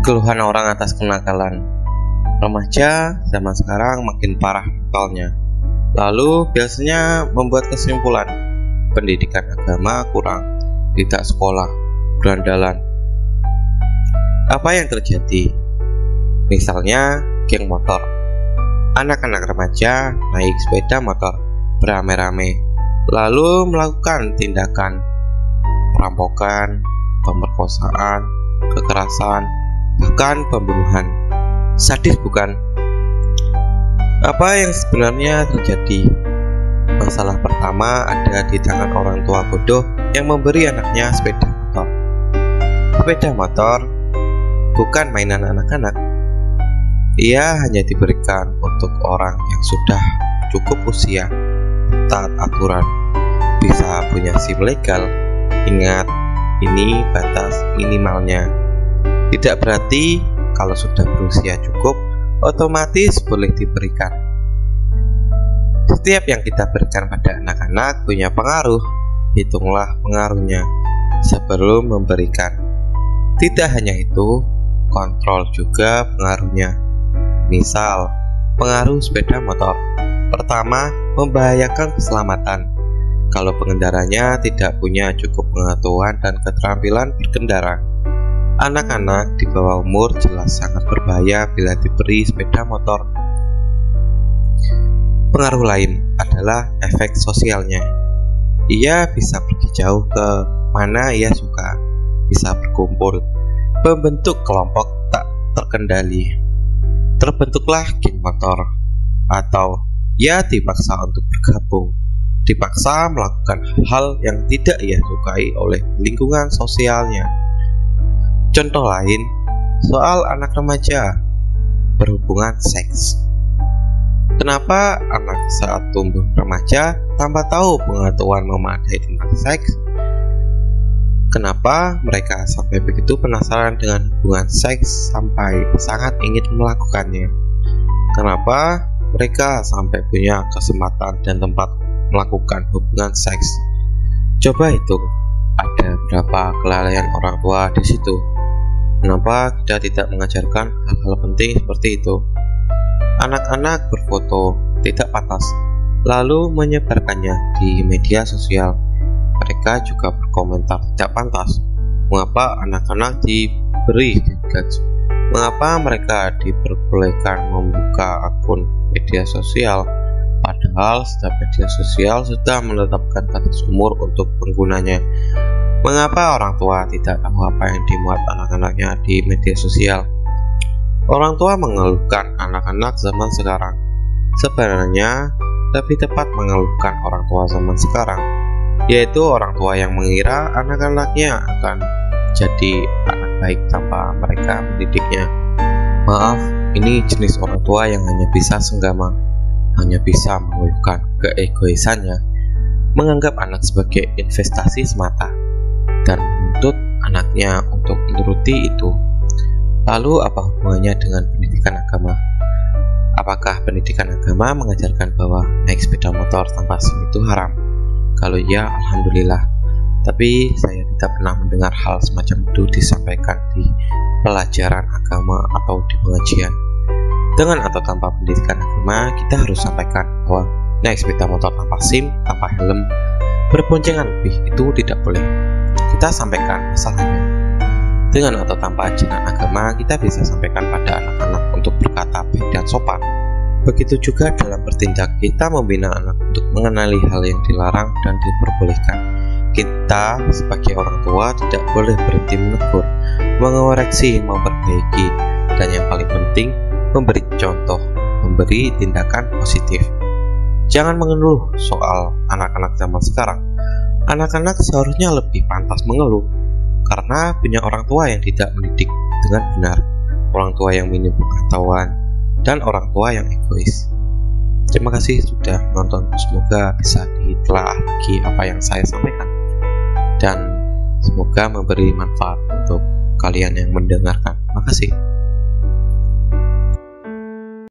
Keluhan orang atas kenakalan. Remaja zaman sekarang makin parah nakalnya. Lalu biasanya membuat kesimpulan, pendidikan agama kurang, tidak sekolah, berandalan. Apa yang terjadi? Misalnya geng motor. Anak-anak remaja naik sepeda motor beramai-ramai, lalu melakukan tindakan perampokan, pemerkosaan, kekerasan, bahkan pembunuhan. Sadis bukan? Apa yang sebenarnya terjadi? Masalah pertama ada di tangan orang tua bodoh yang memberi anaknya sepeda motor. Sepeda motor bukan mainan anak-anak. Ia hanya diberikan untuk orang yang sudah cukup usia, taat aturan, bisa punya SIM legal. Ingat, ini batas minimalnya. Tidak berarti kalau sudah berusia cukup, otomatis boleh diberikan. Setiap yang kita berikan pada anak-anak punya pengaruh. Hitunglah pengaruhnya sebelum memberikan. Tidak hanya itu, kontrol juga pengaruhnya. Misal, pengaruh sepeda motor. Pertama, membahayakan keselamatan. Kalau pengendaranya tidak punya cukup pengetahuan dan keterampilan berkendara. Anak-anak di bawah umur jelas sangat berbahaya bila diberi sepeda motor. Pengaruh lain adalah efek sosialnya. Ia bisa pergi jauh ke mana ia suka, bisa berkumpul, membentuk kelompok tak terkendali. Terbentuklah geng motor, atau ia dipaksa untuk bergabung, dipaksa melakukan hal yang tidak ia sukai oleh lingkungan sosialnya. Contoh lain, soal anak remaja berhubungan seks. Kenapa anak saat tumbuh remaja tanpa tahu pengetahuan memadai tentang seks? Kenapa mereka sampai begitu penasaran dengan hubungan seks sampai sangat ingin melakukannya? Kenapa mereka sampai punya kesempatan dan tempat melakukan hubungan seks? Coba hitung, ada berapa kelalaian orang tua di situ? Kenapa kita tidak mengajarkan hal-hal penting seperti itu? Anak-anak berfoto tidak pantas, lalu menyebarkannya di media sosial. Mereka juga berkomentar tidak pantas. Mengapa anak-anak diberi gadget? Mengapa mereka diperbolehkan membuka akun media sosial? Padahal setiap media sosial sudah menetapkan batas umur untuk penggunanya. Mengapa orang tua tidak tahu apa yang dimuat anak-anaknya di media sosial? Orang tua mengeluhkan anak-anak zaman sekarang. Sebenarnya lebih tepat mengeluhkan orang tua zaman sekarang, yaitu orang tua yang mengira anak-anaknya akan jadi anak baik tanpa mereka mendidiknya. Maaf, ini jenis orang tua yang hanya bisa senggama, hanya bisa mengeluhkan keegoisannya, menganggap anak sebagai investasi semata, dan menuntut anaknya untuk menuruti itu. Lalu apa hubungannya dengan pendidikan agama? Apakah pendidikan agama mengajarkan bahwa naik sepeda motor tanpa SIM itu haram? Kalau iya, alhamdulillah. Tapi saya tidak pernah mendengar hal semacam itu disampaikan di pelajaran agama atau di pengajian. Dengan atau tanpa pendidikan agama, kita harus sampaikan bahwa naik sepeda motor tanpa SIM, tanpa helm, berboncengan lebih itu tidak boleh. Kita sampaikan masalahnya. Dengan atau tanpa ajaran agama, kita bisa sampaikan pada anak-anak untuk berkata baik dan sopan. Begitu juga dalam bertindak, kita membina anak untuk mengenali hal yang dilarang dan diperbolehkan. Kita sebagai orang tua tidak boleh berhenti menegur, mengoreksi, memperbaiki, dan yang paling penting, memberi contoh, memberi tindakan positif. Jangan mengeluh soal anak-anak zaman sekarang. Anak-anak seharusnya lebih pantas mengeluh, karena punya orang tua yang tidak mendidik dengan benar, orang tua yang minim pengetahuan, dan orang tua yang egois. Terima kasih sudah menonton. Semoga bisa ditelaah lagi apa yang saya sampaikan, dan semoga memberi manfaat untuk kalian yang mendengarkan. Terima kasih.